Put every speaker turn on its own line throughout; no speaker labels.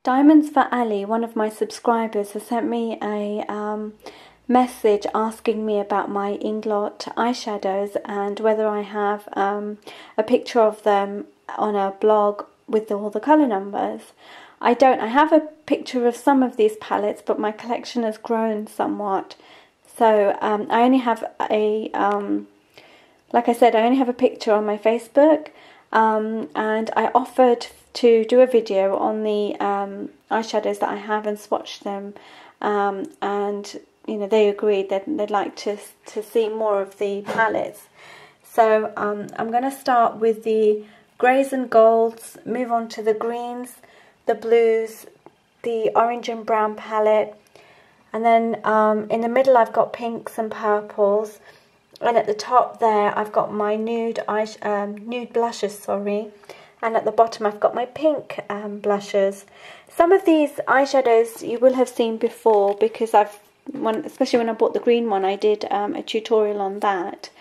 Diamondzforali, one of my subscribers, has sent me a message asking me about my Inglot eyeshadows and whether I have a picture of them on a blog with all the colour numbers. I don't. I have a picture of some of these palettes, but my collection has grown somewhat. So I only have a, like I said, I only have a picture on my Facebook, and I offered to do a video on the eyeshadows that I have and swatch them, and you know, they agreed that they'd like to see more of the palettes. So I'm going to start with the greys and golds, move on to the greens, the blues, the orange and brown palette, and then in the middle I've got pinks and purples, and at the top there I've got my nude blushes, sorry, and at the bottom I've got my pink blushes. Some of these eyeshadows you will have seen before because especially when I bought the green one, I did a tutorial on that.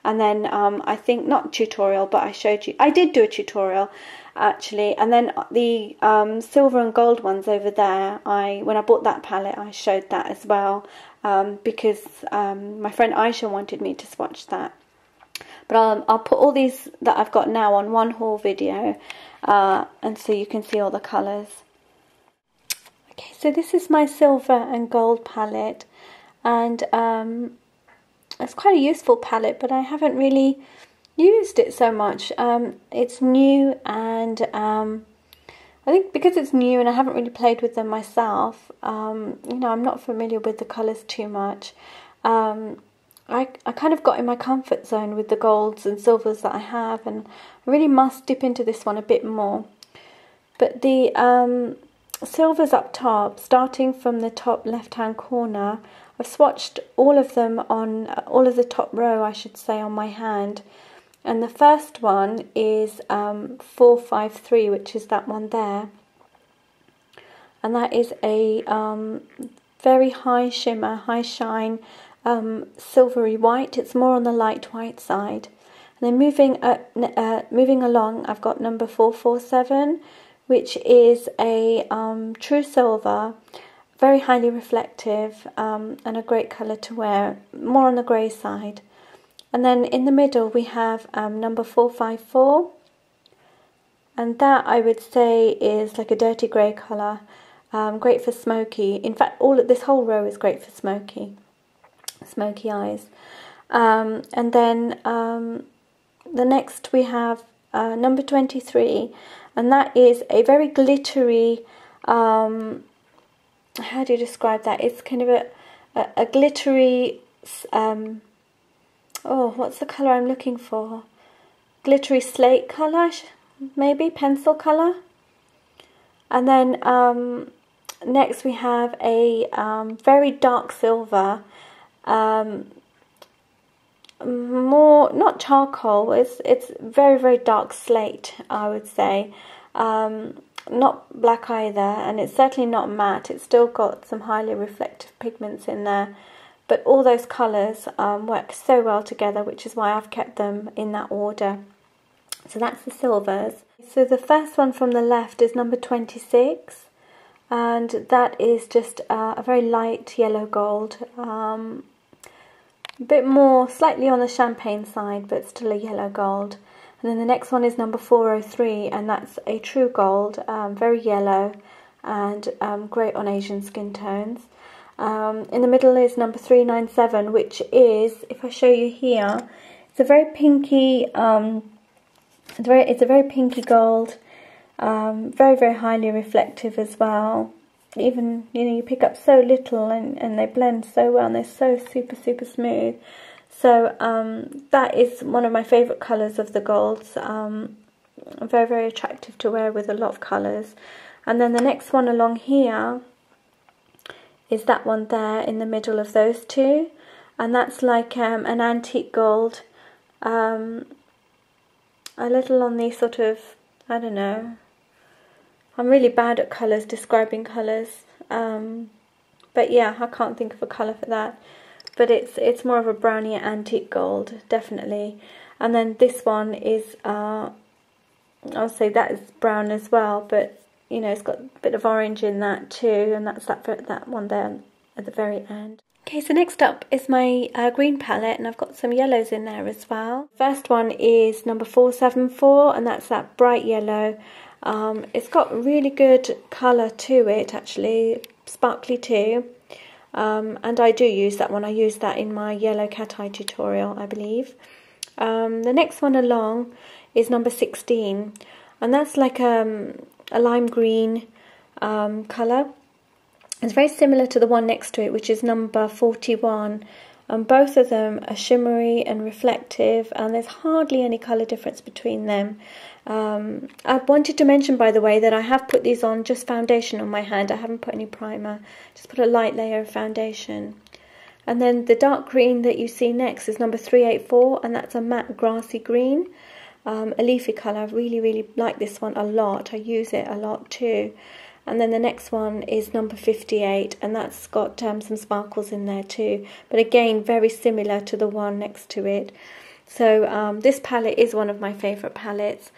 And then I think, not tutorial, but I did do a tutorial actually. And then the silver and gold ones over there, when I bought that palette, I showed that as well, because my friend Aisha wanted me to swatch that. But I'll put all these that I've got now on one haul video, and so you can see all the colours. Okay, so this is my silver and gold palette, and it's quite a useful palette, but I haven't really used it so much. It's new, and I think because it's new and I haven't really played with them myself, you know, I'm not familiar with the colours too much. I kind of got in my comfort zone with the golds and silvers that I have, and I really must dip into this one a bit more. But the silvers up top, starting from the top left hand corner, I've swatched all of them on all of the top row, I should say, on my hand. And the first one is 453, which is that one there. And that is a very high shimmer, high shine, silvery white. It's more on the light white side. And then moving along, I've got number 447, which is a true silver, very highly reflective, and a great colour to wear, more on the grey side. And then in the middle we have number 454, and that I would say is like a dirty grey colour, great for smoky. In fact, this whole row is great for smoky eyes. And then the next we have number 23, and that is a very glittery, how do you describe that? It's kind of a glittery, oh, what's the colour I'm looking for? Glittery slate colour, maybe, pencil colour. And then next we have a very dark silver, more, not charcoal, it's very, very dark slate, I would say. Not black either, and it's certainly not matte. It's still got some highly reflective pigments in there, but all those colours work so well together, which is why I've kept them in that order. So that's the silvers. So the first one from the left is number 26, and that is just a very light yellow gold, a bit more, slightly on the champagne side, but still a yellow gold. And then the next one is number 403, and that's a true gold, very yellow, and great on Asian skin tones. In the middle is number 397, which is, if I show you here, it's a very pinky, it's a very pinky gold, very, very highly reflective as well. Even, you know, you pick up so little, and they blend so well, and they're so super, super smooth. So that is one of my favourite colours of the golds. Very, very attractive to wear with a lot of colours. And then the next one along here is that one there in the middle of those two. And that's like an antique gold. A little on the sort of, I don't know. I'm really bad at colours, describing colours. But yeah, I can't think of a colour for that. But it's more of a brownie antique gold, definitely. And then this one is, I'll say that is brown as well, but you know, it's got a bit of orange in that too, and that's that one there at the very end. Okay, so next up is my green palette, and I've got some yellows in there as well. First one is number 474, and that's that bright yellow. It's got really good colour to it, actually, sparkly too. And I do use that one. I used that in my yellow cat eye tutorial, I believe. The next one along is number 16, and that's like a lime green colour. It's very similar to the one next to it, which is number 41, and both of them are shimmery and reflective, and there's hardly any colour difference between them. I wanted to mention, by the way, that I have put these on just foundation on my hand. I haven't put any primer, just put a light layer of foundation. And then the dark green that you see next is number 384, and that's a matte grassy green, a leafy colour. I really like this one a lot. I use it a lot too. And then the next one is number 58, and that's got some sparkles in there too, but again very similar to the one next to it. So this palette is one of my favourite palettes.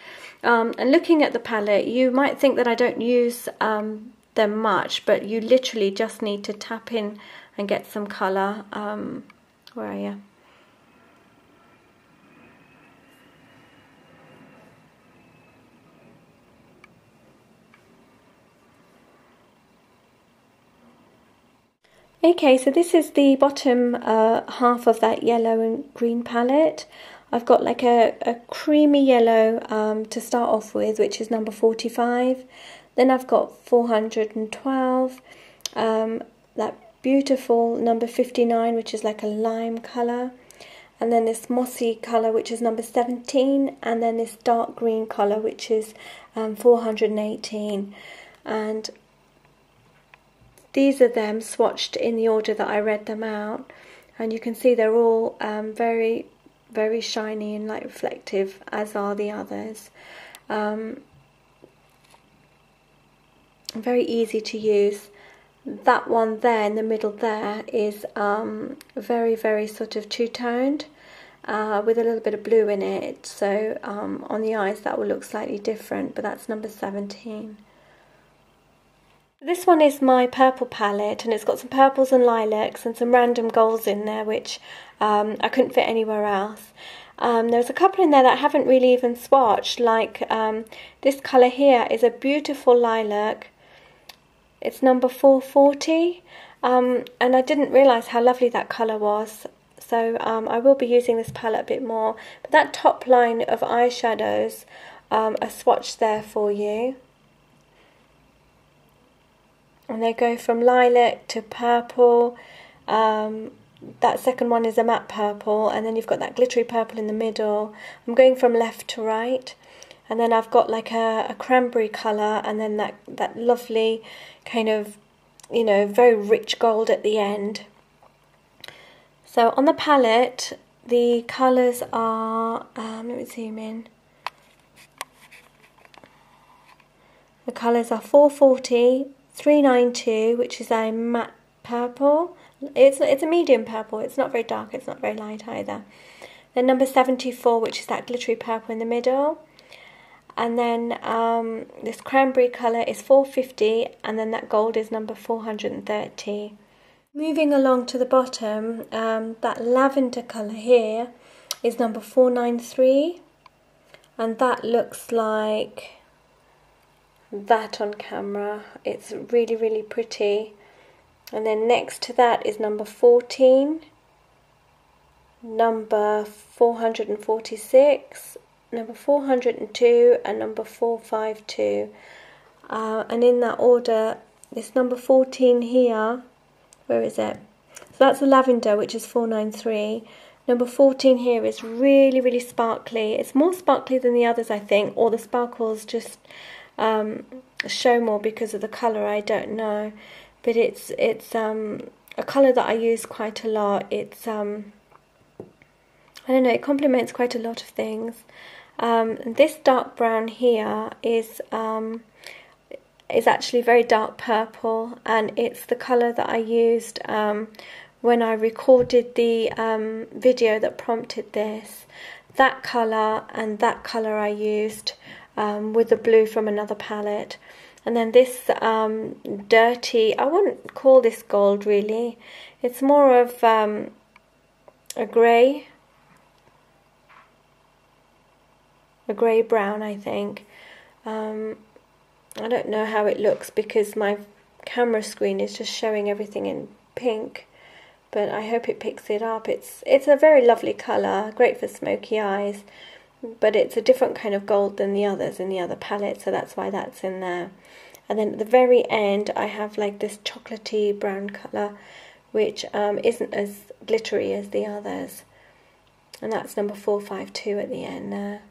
And looking at the palette, you might think that I don't use them much, but you literally just need to tap in and get some colour. Where are you? Okay, so this is the bottom half of that yellow and green palette. I've got like a creamy yellow to start off with, which is number 45. Then I've got 412, that beautiful number 59, which is like a lime colour. And then this mossy colour, which is number 17. And then this dark green colour, which is 418. And these are them swatched in the order that I read them out, and you can see they're all very shiny and light reflective, as are the others. Very easy to use. That one there in the middle there is very sort of two-toned with a little bit of blue in it, so on the eyes that will look slightly different, but that's number 17. This one is my purple palette, and it's got some purples and lilacs and some random golds in there, which I couldn't fit anywhere else. There's a couple in there that I haven't really even swatched, like this colour here is a beautiful lilac. It's number 440, and I didn't realise how lovely that colour was. So I will be using this palette a bit more. But that top line of eyeshadows are swatched there for you. And they go from lilac to purple. That second one is a matte purple, and then you've got that glittery purple in the middle. I'm going from left to right, and then I've got like a cranberry colour, and then that lovely kind of, you know, very rich gold at the end. So on the palette, the colours are, let me zoom in. The colours are 440, 392, which is a matte purple. It's a medium purple. It's not very dark. It's not very light either. Then number 74, which is that glittery purple in the middle. And then this cranberry colour is 450, and then that gold is number 430. Moving along to the bottom, that lavender colour here is number 493, and that looks like that on camera. It's really pretty. And then next to that is number 14, number 446, number 402, and number 452. And in that order, this number 14 here, where is it? So that's the lavender, which is 493. Number 14 here is really sparkly. It's more sparkly than the others, I think, or the sparkles just show more because of the colour, I don't know. But it's a colour that I use quite a lot. It's I don't know, it complements quite a lot of things. This dark brown here is actually very dark purple, and it's the colour that I used when I recorded the video that prompted this. That colour and that colour I used with the blue from another palette. And then this dirty, I wouldn't call this gold really, it's more of a grey brown, I think. I don't know how it looks because my camera screen is just showing everything in pink, but I hope it picks it up. It's a very lovely colour, great for smoky eyes, but it's a different kind of gold than the others in the other palette, so that's why that's in there. And then at the very end I have like this chocolatey brown colour, which isn't as glittery as the others, and that's number 452 at the end there.